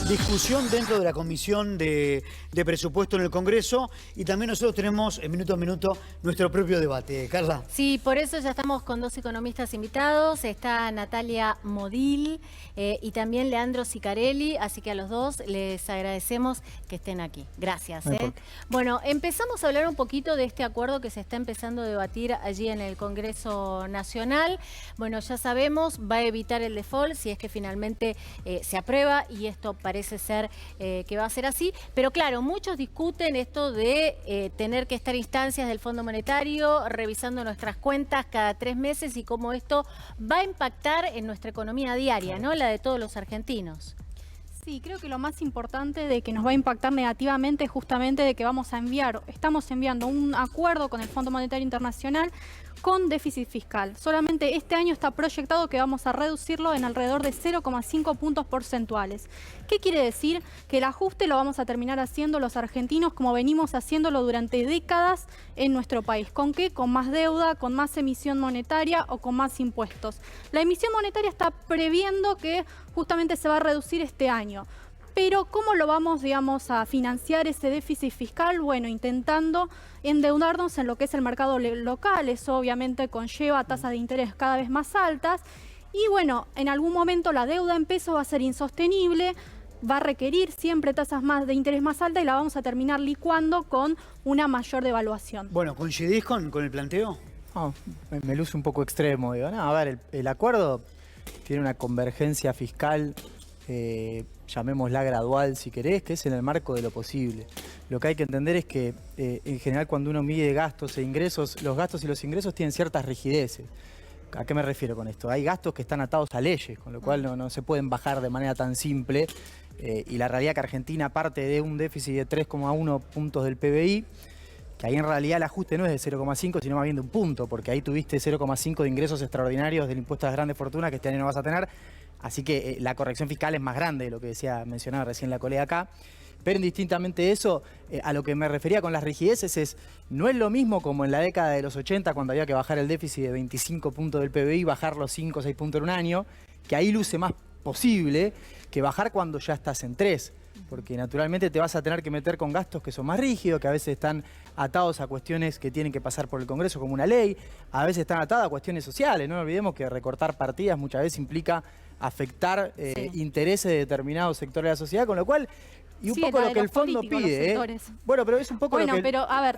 discusión dentro de la Comisión de Presupuesto en el Congreso y también nosotros tenemos minuto a minuto nuestro propio debate. Carla. Sí, por eso ya estamos con dos economistas invitados. Está Natalia Modil y también Leandro Sicarelli, así que a los dos les agradecemos que estén aquí. Gracias. Bueno, empezamos a hablar un poquito de este acuerdo que se está empezando a debatir allí en el Congreso Nacional. Bueno, ya sabemos, va a evitar el default si es que finalmente se aprueba y esto parece ser que va a ser así. Pero claro, muchos discuten esto de tener que estar instancias del Fondo Monetario revisando nuestras cuentas cada 3 meses y cómo esto va a impactar en nuestra economía diaria, ¿no? La de todos los argentinos. Sí, creo que lo más importante de que nos va a impactar negativamente es justamente de que estamos enviando un acuerdo con el Fondo Monetario Internacional con déficit fiscal. Solamente este año está proyectado que vamos a reducirlo en alrededor de 0,5 puntos porcentuales. ¿Qué quiere decir? Que el ajuste lo vamos a terminar haciendo los argentinos como venimos haciéndolo durante décadas en nuestro país. ¿Con qué? Con más deuda, con más emisión monetaria o con más impuestos. La emisión monetaria está previendo que justamente se va a reducir este año. Pero ¿cómo lo vamos, digamos, a financiar ese déficit fiscal? Bueno, intentando endeudarnos en lo que es el mercado local. Eso obviamente conlleva tasas de interés cada vez más altas. Y bueno, en algún momento la deuda en pesos va a ser insostenible, va a requerir siempre tasas de interés más altas y la vamos a terminar licuando con una mayor devaluación. Bueno, ¿coincidís con el planteo? No, me luce un poco extremo. Digo, no, a ver, el acuerdo tiene una convergencia fiscal, llamémosla gradual si querés, que es en el marco de lo posible. Lo que hay que entender es que en general cuando uno mide gastos e ingresos, los gastos y los ingresos tienen ciertas rigideces. ¿A qué me refiero con esto? Hay gastos que están atados a leyes, con lo cual no se pueden bajar de manera tan simple. Y la realidad que Argentina parte de un déficit de 3,1 puntos del PBI, que ahí en realidad el ajuste no es de 0,5, sino más bien de un punto, porque ahí tuviste 0,5 de ingresos extraordinarios del impuesto a las grandes fortunas que este año no vas a tener. Así que la corrección fiscal es más grande de lo que mencionaba recién la colega acá. Pero indistintamente de eso, a lo que me refería con las rigideces no es lo mismo como en la década de los 80 cuando había que bajar el déficit de 25 puntos del PBI, bajar los 5 o 6 puntos en un año, que ahí luce más posible que bajar cuando ya estás en 3. Porque naturalmente te vas a tener que meter con gastos que son más rígidos, que a veces están atados a cuestiones que tienen que pasar por el Congreso como una ley, a veces están atadas a cuestiones sociales. No olvidemos que recortar partidas muchas veces implica afectar intereses de determinados sectores de la sociedad, con lo cual, y un poco lo que el fondo pide, bueno, pero es un poco lo que... pero a ver,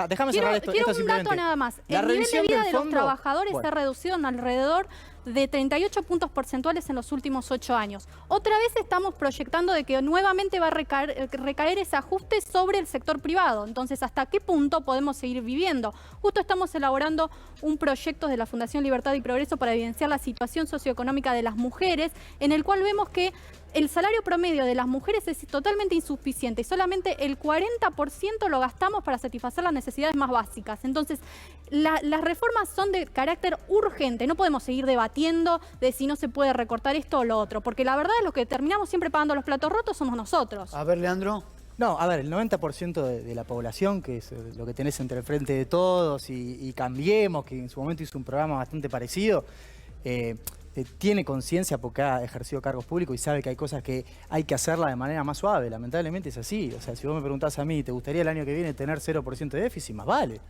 déjame cerrar esto. Quiero un dato nada más. El nivel de vida de los trabajadores se ha reducido en alrededor de 38 puntos porcentuales en los últimos 8 años. Otra vez estamos proyectando de que nuevamente va a recaer ese ajuste sobre el sector privado. Entonces, ¿hasta qué punto podemos seguir viviendo? Justo estamos elaborando un proyecto de la Fundación Libertad y Progreso para evidenciar la situación socioeconómica de las mujeres, en el cual vemos que el salario promedio de las mujeres es totalmente insuficiente y solamente el 40% lo gastamos para satisfacer las necesidades más básicas. Entonces, las reformas son de carácter urgente. No podemos seguir debatiendo de si no se puede recortar esto o lo otro, porque la verdad es los que terminamos siempre pagando los platos rotos somos nosotros. A ver, Leandro. No, a ver, el 90% de la población, que es lo que tenés entre el Frente de Todos y Cambiemos, que en su momento hizo un programa bastante parecido, tiene conciencia porque ha ejercido cargos públicos y sabe que hay cosas que hay que hacerlas de manera más suave. Lamentablemente es así. O sea, si vos me preguntás a mí, ¿te gustaría el año que viene tener 0% de déficit? Más vale.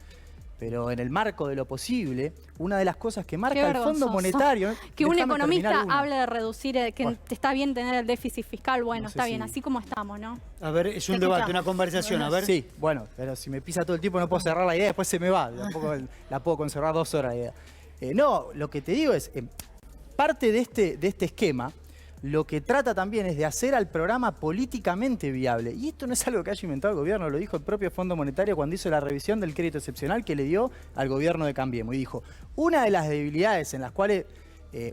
Pero en el marco de lo posible, una de las cosas que marca el Fondo Monetario... Que un economista hable de reducir, que está bien tener el déficit fiscal, bueno, no sé, está bien, así como estamos, ¿no? A ver, es un debate, una conversación, a ver. Sí, bueno, pero si me pisa todo el tiempo no puedo cerrar la idea, después se me va. Tampoco la puedo conservar 2 horas la idea. No, lo que te digo es... parte de este esquema, lo que trata también es de hacer al programa políticamente viable. Y esto no es algo que haya inventado el gobierno, lo dijo el propio Fondo Monetario cuando hizo la revisión del crédito excepcional que le dio al gobierno de Cambiemos. Y dijo, una de las debilidades en las cuales,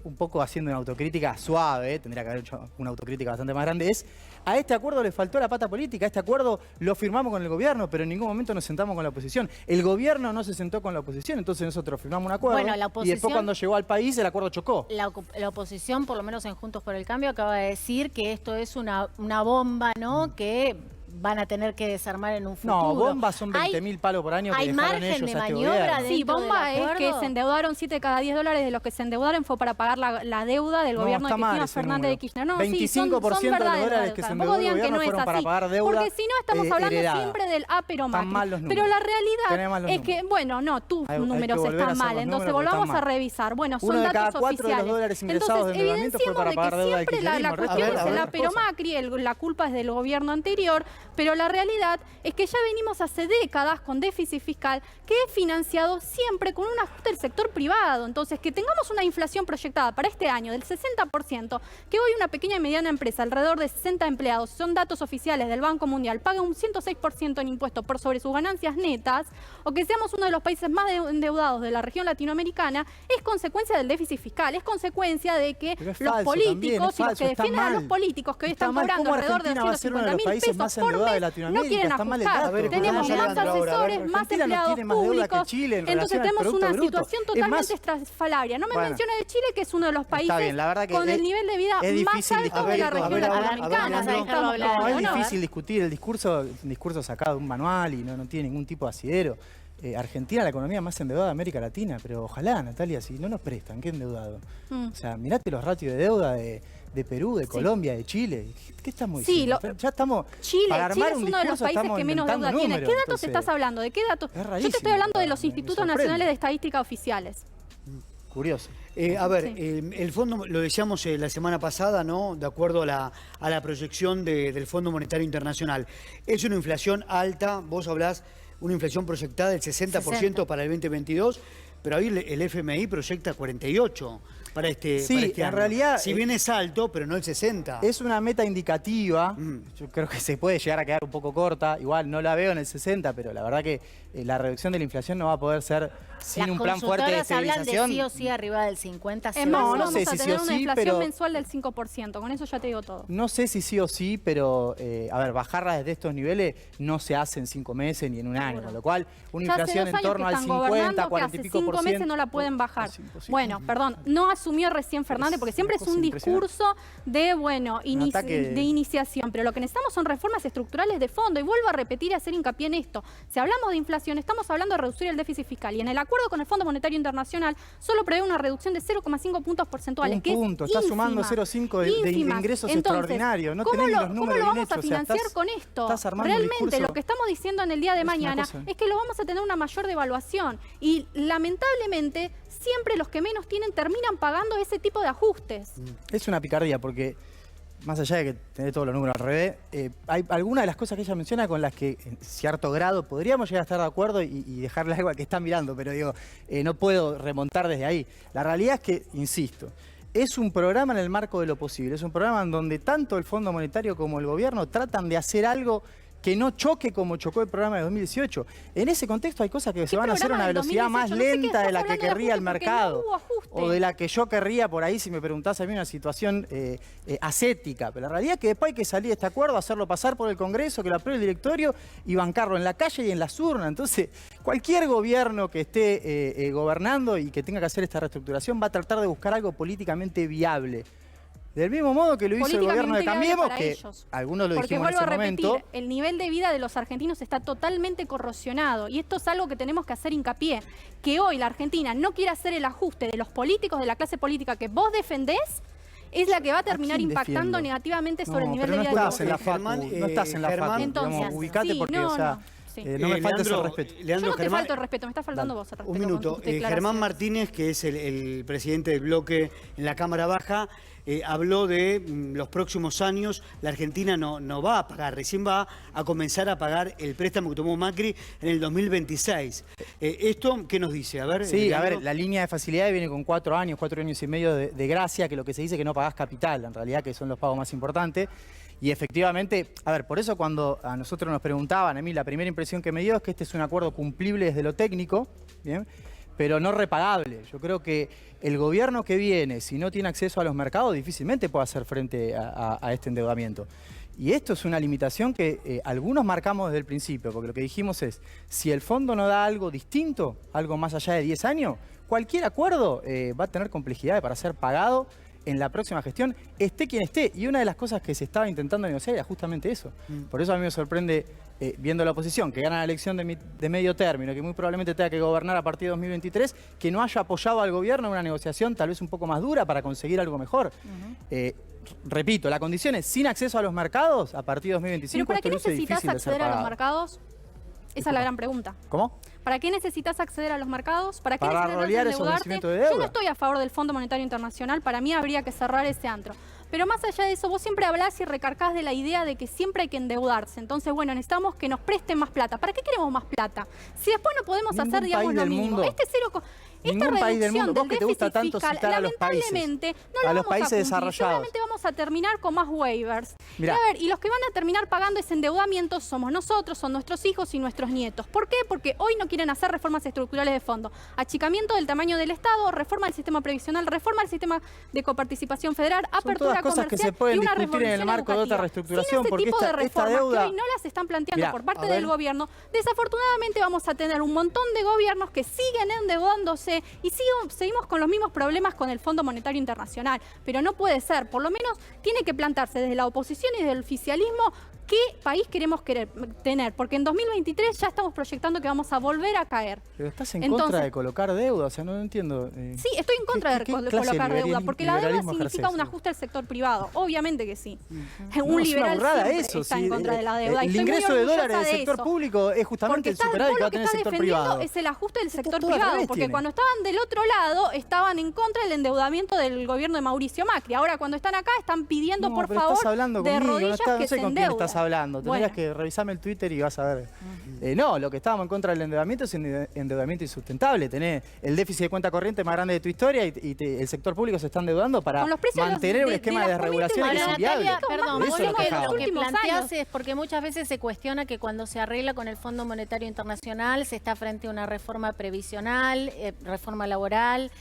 un poco haciendo una autocrítica suave, tendría que haber hecho una autocrítica bastante más grande, es a este acuerdo le faltó la pata política. Este acuerdo lo firmamos con el gobierno, pero en ningún momento nos sentamos con la oposición. El gobierno no se sentó con la oposición, entonces nosotros firmamos un acuerdo y después cuando llegó al país el acuerdo chocó. La oposición, por lo menos en Juntos por el Cambio, acaba de decir que esto es una bomba, ¿no? Que van a tener que desarmar en un futuro. No, bombas son 20.000 palos por año que ¿hay dejaron margen ellos de a este maniobra gobierno. Sí, dentro bomba del es que acuerdo? se endeudaron 7 de cada 10 dólares de los que se endeudaron fue para pagar la deuda del No, gobierno de está mal Cristina ese Fernández número. de Kirchner. No, 25% de los dólares que se Tampoco endeudó el digan que gobierno no es fueron para así. pagar deuda Porque si no estamos hablando heredada. siempre del pero Están Macri. mal los números. Pero la Tenés realidad mal los es que, números. bueno, no, tus Hay que números volver a están hacer mal. los Entonces números porque volvamos están a mal. revisar. Bueno, son Uno de cada datos 4 de los oficiales. dólares ingresados Entonces, de endeudamiento fue evidenciemos para de pagar que deuda del siempre la kirchnerismo. cuestión A es ver, el a pero ver, Macri, la culpa es del gobierno anterior, pero la realidad es que ya venimos hace décadas con déficit fiscal que es financiado siempre con un ajuste del sector privado. Entonces, que tengamos una inflación proyectada para este año del 60%, que hoy una pequeña y mediana empresa, alrededor de 60 empleados, son datos oficiales del Banco Mundial, paga un 106% en impuestos por sobre sus ganancias netas, o que seamos uno de los países más endeudados de la región latinoamericana, es consecuencia del déficit fiscal, es consecuencia de que Pero es los falso políticos también, es y los falso, que está defienden a los mal. políticos que hoy Está están mal. cobrando ¿Cómo alrededor de Argentina va a ser uno de 250.000 los países pesos más por endeudados de mes, no Latinoamérica? quieren Está mal el ajustar. dato. A ver, Tenemos escuchemos a más Leandro ahora, a ver. asesores, más Argentina no empleados tiene más deuda que públicos. Chile en Entonces relación al tenemos Producto una Bruto. situación Es totalmente más, estrafalaria. No me bueno, menciona de Chile, que es uno de los países bien, la verdad que con el nivel de vida es más difícil alto discutir. de la A ver, región a ver, latinoamericana. a ver, Leandro. Estamos hablar, No, es claros, ¿no? difícil discutir. El discurso sacado de un manual y no tiene ningún tipo de asidero. Argentina, la economía más endeudada de América Latina, pero ojalá, Natalia, si no nos prestan, ¿qué endeudado? O sea, mirate los ratios de deuda de Perú, de Colombia, de Chile. ¿Qué estamos Sí, diciendo? Ya estamos. Chile para armar es un uno de los discurso países estamos que menos inventando deuda tiene. números, ¿Qué datos entonces, estás hablando? ¿De qué datos? Es Yo te rarísimo, estoy hablando de los me institutos sorprende. nacionales de estadística oficiales. Curioso. A ver, Sí. el fondo, lo decíamos la semana pasada, ¿no? De acuerdo a la proyección del Fondo Monetario Internacional. Es una inflación alta, vos hablás una inflación proyectada del 60% para el 2022, pero ahí el FMI proyecta 48% para este, Sí, para este en año. realidad, Si bien es alto, pero no el 60%. Es una meta indicativa, Mm. yo creo que se puede llegar a quedar un poco corta, igual no la veo en el 60, pero la verdad que la reducción de la inflación no va a poder ser sin Las un plan fuerte de consultoras hablan de estabilización. sí o sí arriba del 50. Es más, no vamos sé a si tener sí o una sí, inflación pero- mensual del 5%. Con eso ya te digo todo. No sé si sí o sí, pero a ver, bajarla desde estos niveles no se hace en 5 meses ni en un año, con lo cual una Ya hace inflación 2 en años torno que al están 50, gobernando, 40 que y hace pico 5 por meses ciento. no la pueden bajar. Es imposible. Bueno, perdón, no asumió recién Fernández, porque siempre es una un cosa impresionante. discurso de, bueno, ataque de iniciación, pero lo que necesitamos son reformas estructurales de fondo, y vuelvo a repetir y hacer hincapié en esto. Si hablamos de inflación, estamos hablando de reducir el déficit fiscal, y en el acuerdo con el Fondo Monetario Internacional solo prevé una reducción de 0,5 puntos porcentuales, Un que punto, es está sumando ínfima, 0,5 de ínfima. ingresos Entonces, extraordinarios. No ¿cómo tenés lo, los cómo números lo bien vamos a hechos, o sea, financiar estás- con esto? estás armando un Realmente discurso- lo que estamos diciendo en el día de Es una mañana cosa. es que lo vamos a tener una mayor devaluación, y lamentablemente siempre los que menos tienen terminan pagando ese tipo de ajustes. Es una picardía porque, más allá de que tener todos los números al revés, hay algunas de las cosas que ella menciona con las que en cierto grado podríamos llegar a estar de acuerdo y dejarle algo al que está mirando, pero digo, no puedo remontar desde ahí. La realidad es que, insisto, es un programa en el marco de lo posible, es un programa en donde tanto el Fondo Monetario como el gobierno tratan de hacer algo que no choque como chocó el programa de 2018. En ese contexto hay cosas que se van a hacer a una programa del velocidad más 2018? No sé qué lenta de la estás que hablando de querría el ajuste, porque no mercado. hubo ajuste. O de la que yo querría por ahí, si me preguntás a mí, una situación ascética. Pero la realidad es que después hay que salir de este acuerdo, hacerlo pasar por el Congreso, que lo apruebe el directorio y bancarlo en la calle y en las urnas. Entonces, cualquier gobierno que esté gobernando y que tenga que hacer esta reestructuración va a tratar de buscar algo políticamente viable. Del mismo modo que lo hizo el gobierno de Políticamente viable Cambiemos, para que ellos. algunos lo Porque dijimos en vuelvo ese a repetir, momento. el nivel de vida de los argentinos está totalmente corrosionado, y esto es algo que tenemos que hacer hincapié, que hoy la Argentina no quiere hacer el ajuste de los políticos, de la clase política que vos defendés, es la que va a terminar quién impactando defiendo? negativamente sobre el No, nivel pero de no vida de estás en la Germán, facu, no estás en la Germán, facu, entonces, digamos, ubicate sí, porque, no, o sea, no, sí. no me faltes el Leandro, respeto. Yo Leandro, no te Germán, falto el respeto, me estás faltando vos el respeto. un minuto. con tus declaraciones. Germán Martínez, que es el presidente del bloque en la Cámara Baja, habló de los próximos años la Argentina no va a pagar, recién va a comenzar a pagar el préstamo que tomó Macri en el 2026. ¿Esto qué nos dice? A ver, Sí, a Leandro. ver, la línea de facilidades viene con 4 años y medio de gracia, que lo que se dice es que no pagás capital, en realidad que son los pagos más importantes. Y efectivamente, a ver, por eso cuando a nosotros nos preguntaban, a mí la primera impresión que me dio es que este es un acuerdo cumplible desde lo técnico, ¿bien? Pero no repagable. Yo creo que el gobierno que viene, si no tiene acceso a los mercados, difícilmente puede hacer frente a este endeudamiento. Y esto es una limitación que algunos marcamos desde el principio, porque lo que dijimos es, si el fondo no da algo distinto, algo más allá de 10 años, cualquier acuerdo va a tener complejidades para ser pagado en la próxima gestión, esté quien esté. Y una de las cosas que se estaba intentando negociar era justamente eso. Por eso a mí me sorprende, viendo la oposición, que gana la elección de medio término, que muy probablemente tenga que gobernar a partir de 2023, que no haya apoyado al gobierno en una negociación tal vez un poco más dura para conseguir algo mejor. Repito, la condición es sin acceso a los mercados a partir de 2025. Pero ¿para qué esto luce necesitas difícil de ser acceder a los pagado. mercados? Esa es la gran pregunta. ¿Cómo? ¿Para qué necesitas acceder a los mercados? ¿Para qué Para necesitas rolear esos endeudarte? vencimientos de deuda. Yo no estoy a favor del Fondo Monetario Internacional. Para mí habría que cerrar ese antro. Pero más allá de eso, vos siempre hablás y recargás de la idea de que siempre hay que endeudarse. Entonces, bueno, necesitamos que nos presten más plata. ¿Para qué queremos más plata? Si después no podemos Ningún hacer, digamos, país lo del mínimo. mundo. Esta Ningún país del reducción mundo. Vos del que te gusta déficit tanto fiscal, citar a los países, lamentablemente, no a lo los vamos a países cumplir. desarrollados. Solamente vamos a terminar con más waivers. Mirá. Y a ver, y los que van a terminar pagando ese endeudamiento somos nosotros, son nuestros hijos y nuestros nietos. ¿Por qué? Porque hoy no quieren hacer reformas estructurales de fondo. Achicamiento del tamaño del Estado, reforma del sistema previsional, reforma del sistema de coparticipación federal, Son apertura todas cosas que comercial se pueden y una discutir en el revolución marco de otra educativa. reestructuración, Sin ese porque tipo de esta reformas deuda... que hoy no las están planteando Mirá, por parte a ver. del gobierno, desafortunadamente vamos a tener un montón de gobiernos que siguen endeudándose y seguimos con los mismos problemas con el Fondo Monetario Internacional. Pero no puede ser, por lo menos tiene que plantarse desde la oposición y desde el oficialismo qué país queremos tener, porque en 2023 ya estamos proyectando que vamos a volver a caer. Pero estás en Entonces, contra de colocar deuda, o sea, no entiendo. Sí, estoy en contra de ¿qué clase colocar de deuda, porque la deuda liberalismo significa ejerces? un ajuste al sector privado. Obviamente que sí. No, Un es liberal una burrada siempre eso, está sí, en contra de la deuda. y el estoy muy ingreso de orgullosa dólares del de sector eso. público es justamente Porque el superávit que va a tener el sector privado. es el ajuste del Esto sector todo al privado, revés porque tiene. cuando estaban del otro lado estaban en contra del endeudamiento del gobierno de Mauricio Macri. Ahora cuando están acá están pidiendo No, por pero favor estás hablando de conmigo, rodillas no que sé se con quién endeuden. estás hablando. Tendrías Bueno. que revisarme el Twitter y vas a ver. No, lo que estábamos en contra del endeudamiento es endeudamiento insustentable. Tenés el déficit de cuenta corriente más grande de tu historia y el sector público se está endeudando para Con los precios mantener un de esquema de las desregulación que corrientes es Ahora, inviable. Natalia, perdón, Por vos eso lo nos que, quejamos. lo que últimos planteás años. es porque muchas veces se cuestiona que cuando se arregla con el Fondo Monetario Internacional se está frente a una reforma previsional, reforma laboral,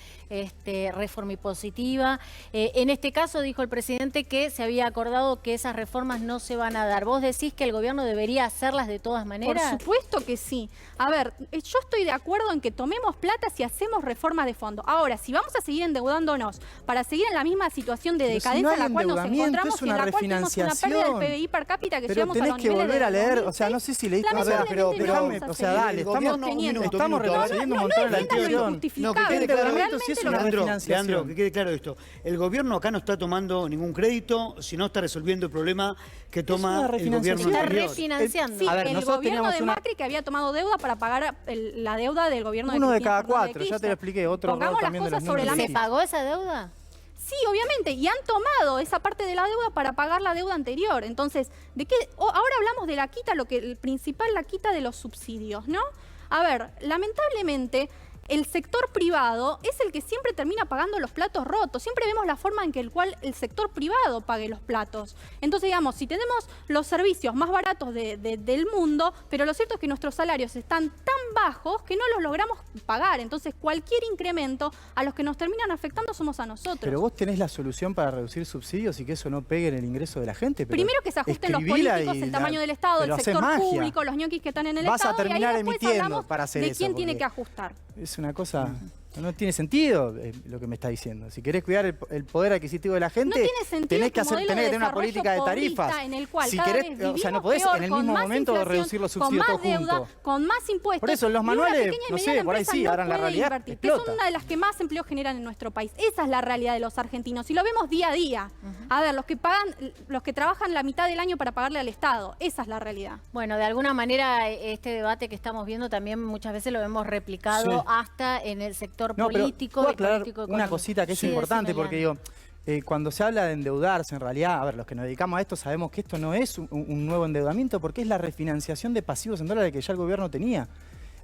reforma impositiva. En este caso dijo el presidente que se había acordado que esas reformas no se van a dar. ¿Vos decís que el gobierno debería hacerlas de todas maneras? Por supuesto que sí. A ver, yo estoy de acuerdo en que tomemos plata si hacemos reformas de fondo. Ahora, si vamos a seguir endeudándonos para seguir en la misma situación de Pero si decadencia no hay en la cual nos endeudamiento, encontramos es y en una la cual tenemos una pérdida del refinanciación. PBI per cápita que Pero llegamos a tenés los que niveles volver a del leer, 2006. o sea, no sé si leíste. Lamentablemente pero no déjame, vamos a o sea, seguir dale, sosteniendo. estamos retrocediendo un montón en la Entiendan lo discusión. injustificable. No, que quede claro, Realmente si es lo una que- refinanciación. Leandro, que quede claro esto. El gobierno acá no está tomando ningún crédito, sino está resolviendo el problema que toma una el refinanciación. gobierno Está anterior. refinanciando. Sí, A ver, el nosotros gobierno teníamos de una- Macri que había tomado deuda para pagar la deuda del gobierno de Uno de Cristina cada Fernández de cuatro, ya te lo Kirchner. expliqué, otro error Pongamos las también de los cosas sobre la números. ¿Se mesa. pagó esa deuda? Sí, obviamente, y han tomado esa parte de la deuda para pagar la deuda anterior. Entonces, ¿de qué? Ahora hablamos de la quita, el principal, la quita de los subsidios, ¿no? A ver, lamentablemente, el sector privado es el que siempre termina pagando los platos rotos. Siempre vemos la forma en que el sector privado pague los platos. Entonces, digamos, si tenemos los servicios más baratos del mundo, pero lo cierto es que nuestros salarios están tan bajos que no los logramos pagar. Entonces, cualquier incremento a los que nos terminan afectando somos a nosotros. Pero vos tenés la solución para reducir subsidios y que eso no pegue en el ingreso de la gente. Pero Primero que se ajusten los escribila políticos, y el tamaño del Estado, el pero haces sector magia. público, los ñoquis que están en el Vas a Estado, terminar y ahí después emitiendo hablamos para hacer de eso, quién tiene porque- que ajustar. Es una cosa... No tiene sentido lo que me está diciendo. Si querés cuidar el poder adquisitivo de la gente, No tiene sentido tenés que tu modelo de tener una desarrollo política de pobrista tarifas. en el cual si cada querés, vez o sea, no vivimos podés peor, en el con mismo más momento inflación, reducir los subsidios con más todos deuda, juntos. con más impuestos. Por eso, en los y una manuales, pequeña y no sé, mediana por ahí empresa sí, no ahora en la puede realidad invertir, que explota. son una de las que más empleo generan en nuestro país. Esa es la realidad de los argentinos y lo vemos día a día. A ver, los que trabajan la mitad del año para pagarle al Estado, esa es la realidad. Bueno, de alguna manera este debate que estamos viendo también muchas veces lo hemos replicado Sí. hasta en el sector No, pero político puedo y aclarar político una económico. cosita que es Sí, importante, decime, porque Leandro. digo, cuando se habla de endeudarse, en realidad, a ver, los que nos dedicamos a esto sabemos que esto no es un nuevo endeudamiento, porque es la refinanciación de pasivos en dólares que ya el gobierno tenía.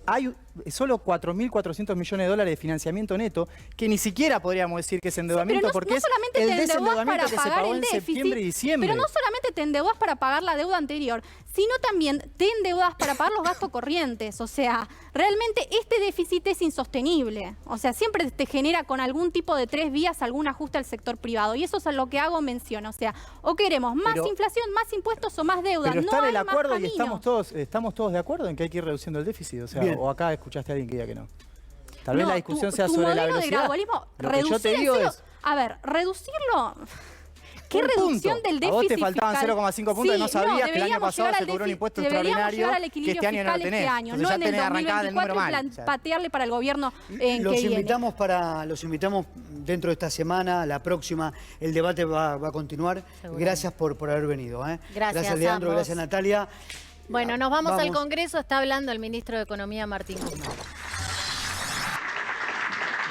Hay solo 4.400 millones de dólares de financiamiento neto, que ni siquiera podríamos decir que es endeudamiento, pero porque no es solamente el te endeudás desendeudamiento para que se pagar pagó el en déficit, septiembre y diciembre. pero no solamente te endeudas para pagar la deuda anterior, sino también te endeudas para pagar los gastos corrientes. O sea, realmente este déficit es insostenible. O sea, siempre te genera con algún tipo de 3 vías algún ajuste al sector privado. Y eso es a lo que hago mención. O sea, o queremos más Pero- inflación, más impuestos o más deuda. Pero no está en hay el más acuerdo y camino. estamos todos de acuerdo en que hay que ir reduciendo el déficit. O sea, Bien. o acá escuchaste a alguien que diga que no. Tal vez No, la discusión tu sea sobre la modelo de velocidad. gradualismo, Lo que yo te reducir digo en es, serio, A ver, reducirlo... ¿Qué Un reducción punto. del déficit A vos te faltaban fiscal? 0,5 puntos y no sabías que el año pasado se cobró un impuesto extraordinario llegar al que equilibrio este año no lo fiscal tenés. este año, Entonces no ya en el tenés arrancada del número 2024 mal. y patearle para el gobierno que Los viene. invitamos dentro de esta semana, la próxima, el debate va a continuar. Seguro. Gracias por haber venido. Gracias, Leandro, ambos. gracias Natalia. Bueno, nos vamos al Congreso, está hablando el ministro de Economía, Martín Guzmán.